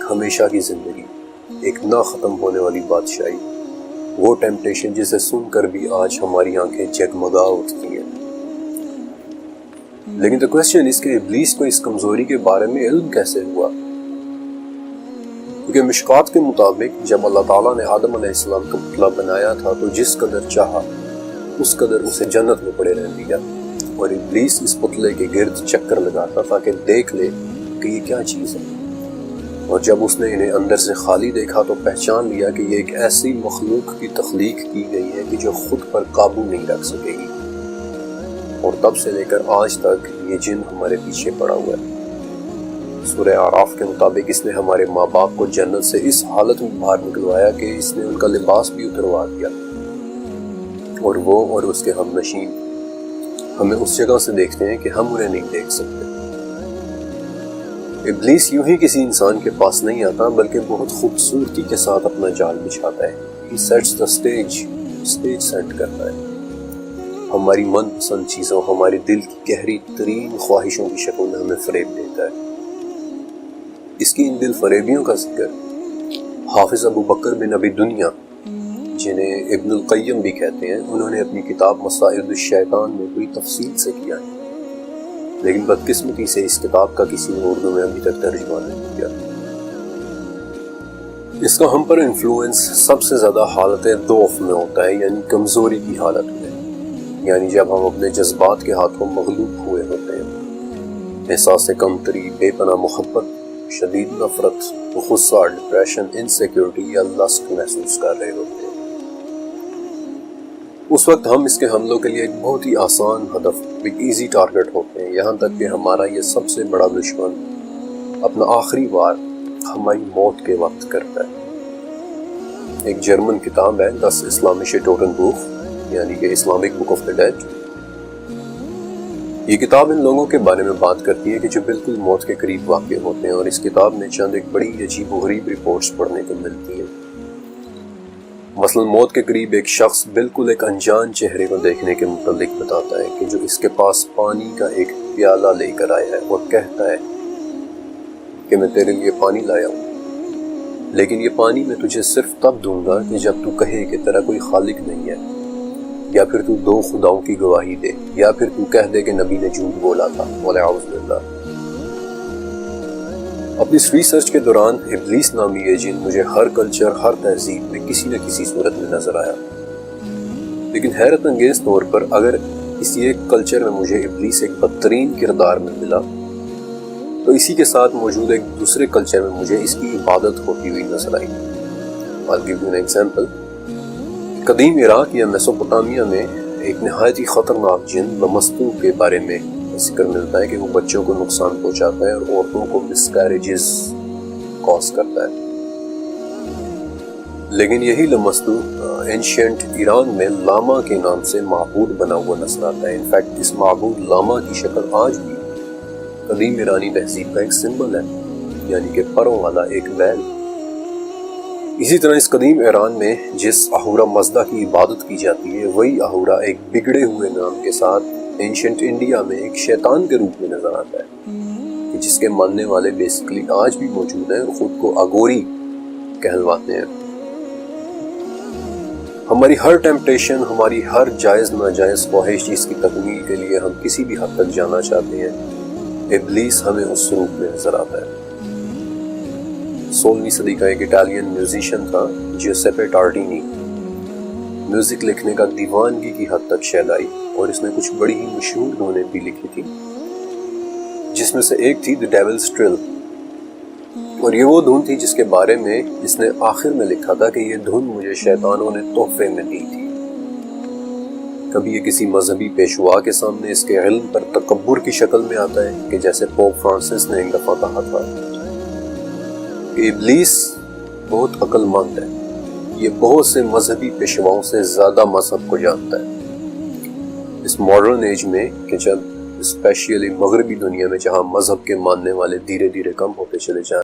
ہمیشہ کی زندگی، ایک نہ ختم ہونے والی بادشاہی، وہ ٹیمپٹیشن جسے سن کر بھی آج ہماری آنکھیں جگمگا اٹھتی ہیں۔ لیکن تو کوسچن اس کہ ابلیس کو اس کمزوری کے بارے میں علم کیسے ہوا؟ کیونکہ مشکات کے مطابق جب اللہ تعالیٰ نے آدم علیہ السلام کو پتلا بنایا تھا تو جس قدر چاہا اس قدر اسے جنت میں پڑے رہنے دیا، اور ابلیس اس پتلے کے گرد چکر لگاتا تھا کہ دیکھ لے کہ یہ کیا چیز ہے، اور جب اس نے انہیں اندر سے خالی دیکھا تو پہچان لیا کہ یہ ایک ایسی مخلوق کی تخلیق کی گئی ہے کہ جو خود پر قابو نہیں رکھ سکے گی، اور تب سے لے کر آج تک یہ جن ہمارے پیچھے پڑا ہوا ہے۔ سورہ اعراف کے مطابق اس نے ہمارے ماں باپ کو جنت سے اس حالت میں باہر نکلوایا کہ اس نے ان کا لباس بھی اتروا دیا، اور وہ اور اس کے ہم نشین ہمیں اس جگہ سے دیکھتے ہیں کہ ہم انہیں نہیں دیکھ سکتے۔ ابلیس یوں ہی کسی انسان کے پاس نہیں آتا بلکہ بہت خوبصورتی کے ساتھ اپنا جال بچھاتا ہے۔ He sets the stage set کرتا ہے، ہماری من پسند چیزوں، ہمارے دل کی گہری ترین خواہشوں کی شکل میں ہمیں فریب دیتا ہے۔ اس کی ان دل فریبیوں کا ذکر حافظ ابو بکر بن ابی دنیا، جنہیں ابن القیم بھی کہتے ہیں، انہوں نے اپنی کتاب مصائد الشیطان میں بڑی تفصیل سے کیا ہے، لیکن بدقسمتی سے اس کتاب کا کسی نے اردو میں ابھی تک ترجمہ نہیں کیا۔ اس کا ہم پر انفلوئنس سب سے زیادہ حالت ضعف میں ہوتا ہے، یعنی کمزوری کی حالت میں، یعنی جب ہم اپنے جذبات کے ہاتھوں مغلوب ہوئے ہوتے ہیں، احساس کمتری، بے پناہ محبت، شدید نفرت، غصہ، ڈپریشن، انسیکیورٹی یا لسٹ محسوس کر رہے ہوتے ہیں۔ اس وقت ہم اس کے حملوں کے لیے ایک بہت ہی آسان ہدف، ایک ایزی ٹارگٹ ہوتے ہیں، یہاں تک کہ ہمارا یہ سب سے بڑا دشمن اپنا آخری وار ہماری موت کے وقت کرتا ہے۔ ایک جرمن کتاب ہے Das Islamische Totenbuch، یعنی کہ Islamic book of the dead. یہ کتاب ان لوگوں کے بارے میں بات کرتی ہے کہ جو بالکل موت کے قریب واقع ہوتے ہیں، اور اس کتاب میں چند ایک بڑی عجیب و غریب رپورٹس پڑھنے کو ملتی ہیں۔ مثلا موت کے قریب ایک شخص بالکل ایک انجان چہرے کو دیکھنے کے متعلق بتاتا ہے کہ جو اس کے پاس پانی کا ایک پیالہ لے کر آیا ہے اور کہتا ہے کہ میں تیرے لیے پانی لایا ہوں، لیکن یہ پانی میں تجھے صرف تب دوں گا کہ جب تو کہے کہ تیرا کوئی خالق نہیں ہے، یا پھر تو دو خداؤں کی گواہی دے، یا پھر تو کہہ دے کہ نبی نے جھوٹ بولا تھا، والعیاذ باللہ۔ اپنی اس ریسرچ کے دوران ابلیس نامی یہ جن مجھے ہر کلچر، ہر تہذیب میں کسی نہ کسی صورت میں نظر آیا، لیکن حیرت انگیز طور پر اگر کسی ایک کلچر میں مجھے ابلیس ایک بدترین کردار میں ملا تو اسی کے ساتھ موجود ایک دوسرے کلچر میں مجھے اس کی عبادت ہوتی ہوئی نظر آئی۔ I'll give you an example۔ قدیم عراق یا میسوپوٹامیہ میں ایک نہایت ہی خطرناک جن لمستو کے بارے میں ذکر ملتا ہے کہ وہ بچوں کو نقصان پہنچاتا ہے اور عورتوں کو مسکیریجز کاز کرتا ہے۔ لیکن یہی لمستو اینشینٹ ایران میں لاما کے نام سے معبود بنا ہوا نظر آتا ہے۔ انفیکٹ اس معبود لاما کی شکل آج بھی قدیم ایرانی تہذیب کا ایک سمبل ہے، یعنی کہ پروں والا ایک بیل۔ اسی طرح اس قدیم ایران میں جس اہورا مزدا کی عبادت کی جاتی ہے، وہی اہورا ایک بگڑے ہوئے نام کے ساتھ اینشنٹ انڈیا میں ایک شیطان کے روپ میں نظر آتا ہے، جس کے ماننے والے بیسیکلی آج بھی موجود ہیں اور خود کو اگوری کہلواتے ہیں۔ ہماری ہر ٹیمپٹیشن، ہماری ہر جائز ناجائز خواہش جس کی تکمیل کے لیے ہم کسی بھی حد تک جانا چاہتے ہیں، ابلیس ہمیں اس روپ میں نظر آتا ہے۔ 16ویں صدی کا ایک اٹالین میوزیشین تھا جیوسیپے ٹارڈینی، میوزک لکھنے کا دیوانگی کی حد تک شیدائی، اور اس نے کچھ بڑی ہی مشہور دھنیں بھی لکھی تھی، جس میں سے ایک تھی دی ڈیولز ٹرل، اور یہ وہ دھن تھی جس کے بارے میں اس نے آخر میں لکھا تھا کہ یہ دھن مجھے شیطانوں نے تحفے میں دی تھی۔ کبھی یہ کسی مذہبی پیشوا کے سامنے اس کے علم پر تکبر کی شکل میں آتا ہے کہ جیسے پوپ فرانسس نے ایک دفعہ کہا تھا کہ ابلیس بہت عقل مند ہے، یہ بہت سے مذہبی پیشواؤں سے زیادہ مذہب کو جانتا ہے۔ اس ماڈرن ایج میں کہ جب اسپیشلی مغربی دنیا میں جہاں مذہب کے ماننے والے دھیرے دھیرے کم ہوتے چلے جائیں